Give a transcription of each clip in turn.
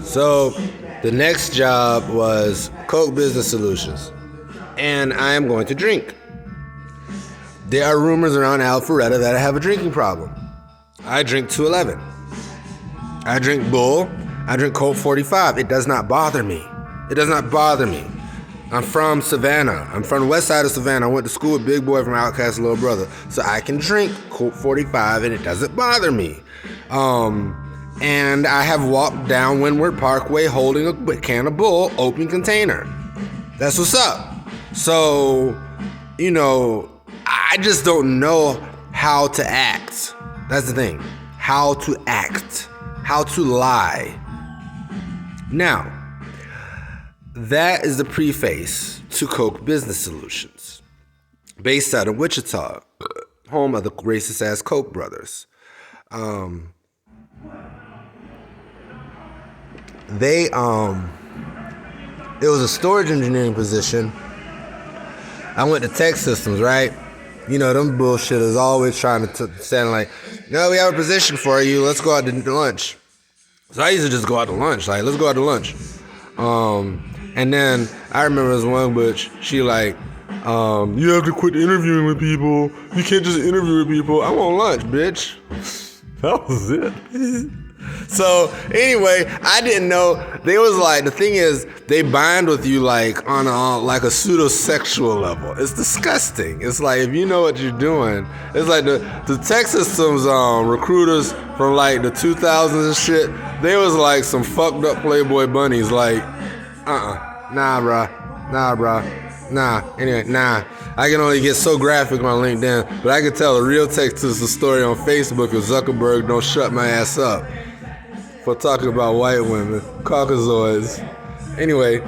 So the next job was Coke Business Solutions, and I am going to drink. There are rumors around Alpharetta that I have a drinking problem. I drink 211. I drink Bull. I drink Colt 45. It does not bother me. It does not bother me. I'm from Savannah. I'm from the west side of Savannah. I went to school with Big Boy from Outkast's little brother. So I can drink Colt 45 and it doesn't bother me. And I have walked down Windward Parkway holding a can of Bull, open container. That's what's up. So, I just don't know how to act. That's the thing. How to act. How to lie. Now, that is the preface to Coke Business Solutions, based out of Wichita, home of the racist-ass Koch brothers. It was a storage engineering position. I went to Tech Systems, right? Them bullshitters always trying to sound like, no, we have a position for you. Let's go out to lunch. So I used to just go out to lunch. Like, let's go out to lunch. And then I remember this one bitch, she like, you have to quit interviewing with people. You can't just interview with people. I want lunch, bitch. That was it. So anyway, I didn't know. They was like, the thing is, they bind with you like on a pseudo-sexual level. It's disgusting. It's like, if you know what you're doing, it's like the Tech Systems recruiters from like the 2000s and shit. They was like some fucked up Playboy bunnies. Like, nah, bruh. Anyway, nah. I can only get so graphic on LinkedIn, but I can tell a real Texas story on Facebook if Zuckerberg don't shut my ass up for talking about white women, Caucasoids. Anyway,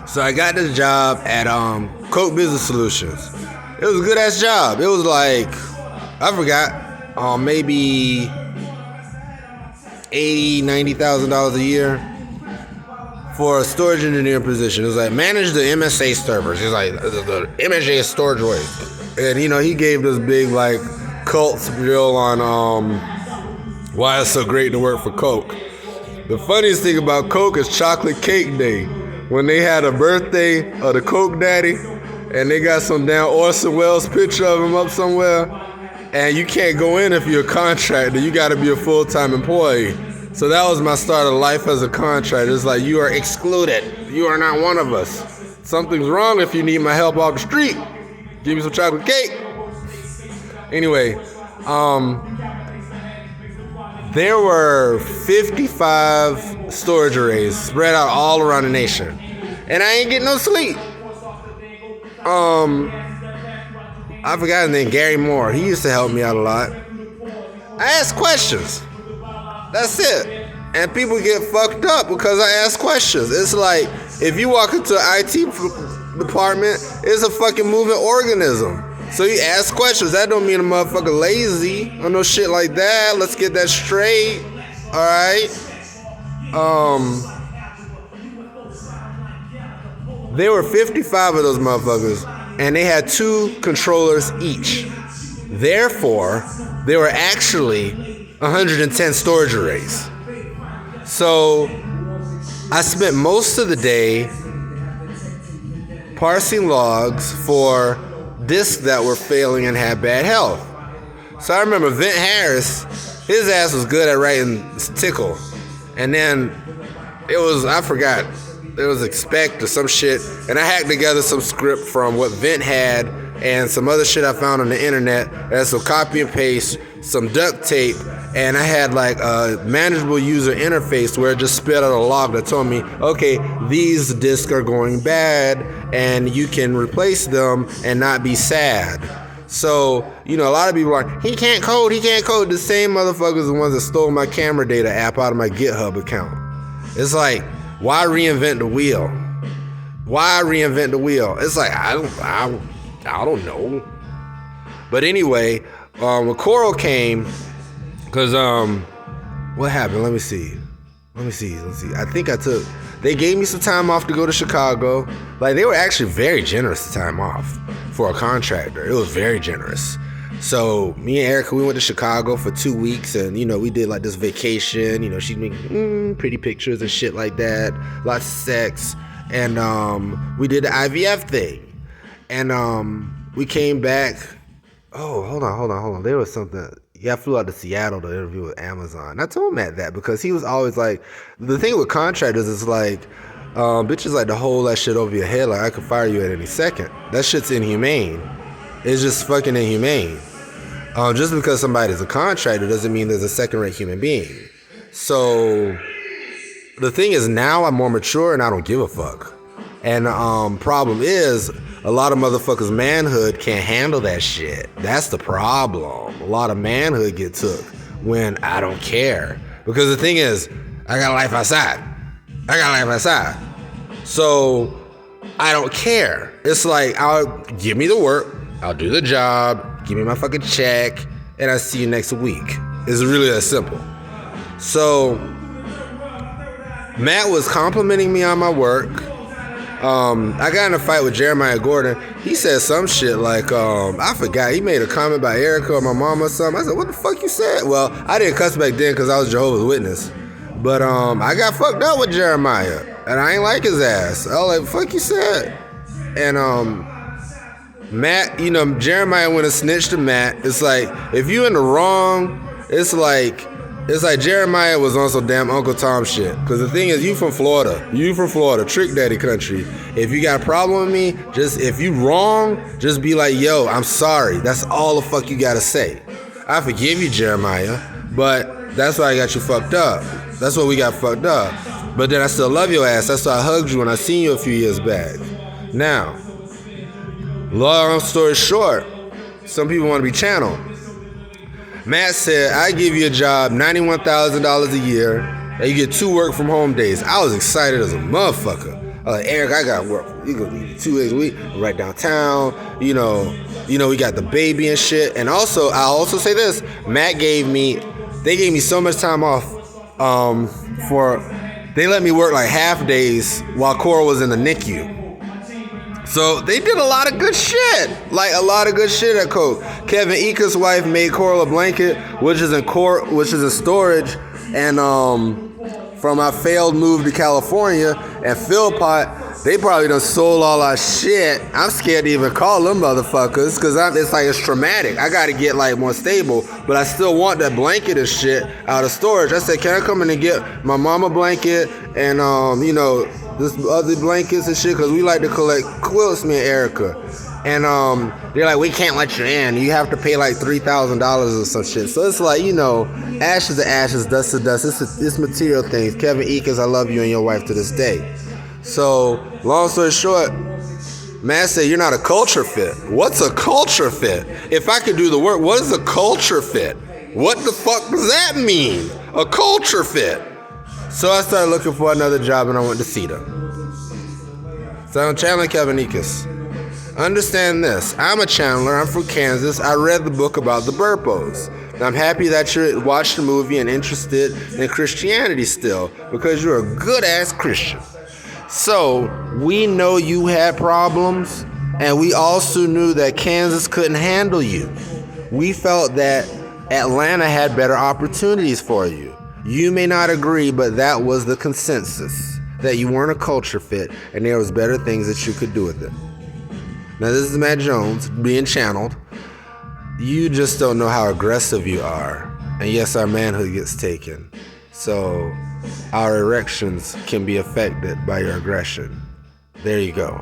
so I got this job at Coke Business Solutions. It was a good ass job. It was like, I forgot, maybe $80,000, $90,000 a year for a storage engineer position. It was like, manage the MSA servers. It's like the MSA storage waste. And he gave this big like cult spiel on why it's so great to work for Coke. The funniest thing about Coke is Chocolate Cake Day. When they had a birthday of the Coke Daddy, and they got some damn Orson Welles picture of him up somewhere, and you can't go in if you're a contractor. You got to be a full-time employee. So that was my start of life as a contractor. It's like, you are excluded. You are not one of us. Something's wrong if you need my help off the street. Give me some chocolate cake. Anyway, there were 55 storage arrays spread out all around the nation. And I ain't getting no sleep. I forgot his name, Gary Moore. He used to help me out a lot. I asked questions. That's it. And people get fucked up because I ask questions. It's like, if you walk into an IT department, it's a fucking moving organism. So you ask questions. That don't mean a motherfucker lazy or no shit like that. Let's get that straight. Alright? There were 55 of those motherfuckers, and they had 2 controllers each. Therefore, there were actually 110 storage arrays. So I spent most of the day parsing logs for disks that were failing and had bad health. So I remember Vint Harris, his ass was good at writing tickle. And then I forgot, it was expect or some shit. And I hacked together some script from what Vint had and some other shit I found on the internet. And some copy and paste, some duct tape, and I had like a manageable user interface where it just spit out a log that told me, okay, these disks are going bad and you can replace them and not be sad. So, a lot of people are, he can't code. The same motherfuckers are the ones that stole my camera data app out of my GitHub account. It's like, why reinvent the wheel? It's like, I don't know. But anyway, when Coral came, because what happened? Let me see. I think they gave me some time off to go to Chicago. Like, they were actually very generous with time off for a contractor. It was very generous. So me and Erica, we went to Chicago for 2 weeks, and we did like this vacation. She'd make pretty pictures and shit like that, lots of sex, and we did the IVF thing, and we came back. Oh, hold on. There was something. Yeah, I flew out to Seattle to interview with Amazon. I told Matt that because he was always like, the thing with contractors is like, bitches like to hold that shit over your head like I could fire you at any second. That shit's inhumane. It's just fucking inhumane. Just because somebody's a contractor doesn't mean there's a second-rate human being. So the thing is, now I'm more mature and I don't give a fuck. And problem is, a lot of motherfuckers' manhood can't handle that shit. That's the problem. A lot of manhood get took when I don't care. Because the thing is, I got a life outside. So I don't care. It's like, I'll give me the work, I'll do the job, give me my fucking check, and I'll see you next week. It's really that simple. So Matt was complimenting me on my work. I got in a fight with Jeremiah Gordon. He said some shit like, I forgot. He made a comment about Erica or my mom or something. I said, what the fuck you said? Well, I didn't cuss back then because I was Jehovah's Witness. But I got fucked up with Jeremiah. And I ain't like his ass. I was like, fuck you said? And Matt, Jeremiah went and snitched to Matt. It's like, if you in the wrong, it's like Jeremiah was on some damn Uncle Tom shit. Because the thing is, you from Florida, Trick Daddy country. If you got a problem with me, if you wrong, just be like, yo, I'm sorry. That's all the fuck you gotta say. I forgive you, Jeremiah, but that's why I got you fucked up. That's why we got fucked up. But then I still love your ass. That's why I hugged you when I seen you a few years back. Now, long story short, some people want to be channeled. Matt said, I give you a job, $91,000 a year, and you get 2 work from home days. I was excited as a motherfucker. I was like, Eric, I got work. You gonna be 2 days a week, right downtown. We got the baby and shit. And also, I'll also say this: they gave me so much time off. They let me work like half days while Cora was in the NICU. So they did a lot of good shit. At Coke. Kevin Ika's wife made Coral a blanket, which is in storage. And from my failed move to California and Philpott, they probably done sold all our shit. I'm scared to even call them motherfuckers because it's traumatic. I got to get like more stable, but I still want that blanket and shit out of storage. I said, can I come in and get my mama blanket and this other blankets and shit, because we like to collect quilts, me and Erica. And they're like, we can't let you in. You have to pay like $3,000 or some shit. So it's like, ashes to ashes, dust to dust. It's material things. Kevin Eakins, I love you and your wife to this day. So, long story short, Matt said, you're not a culture fit. What's a culture fit? If I could do the work, what is a culture fit? What the fuck does that mean? A culture fit. So I started looking for another job and I went to CETA. So I'm channeling Kevin Eakins. Understand this. I'm a channeler. I'm from Kansas. I read the book about the Burpos. And I'm happy that you watched the movie and interested in Christianity still, because you're a good-ass Christian. So we know you had problems, and we also knew that Kansas couldn't handle you. We felt that Atlanta had better opportunities for you. You may not agree, but that was the consensus, that you weren't a culture fit and there was better things that you could do with it. Now, this is Matt Jones being channeled. You just don't know how aggressive you are. And yes, our manhood gets taken. So our erections can be affected by your aggression. There you go.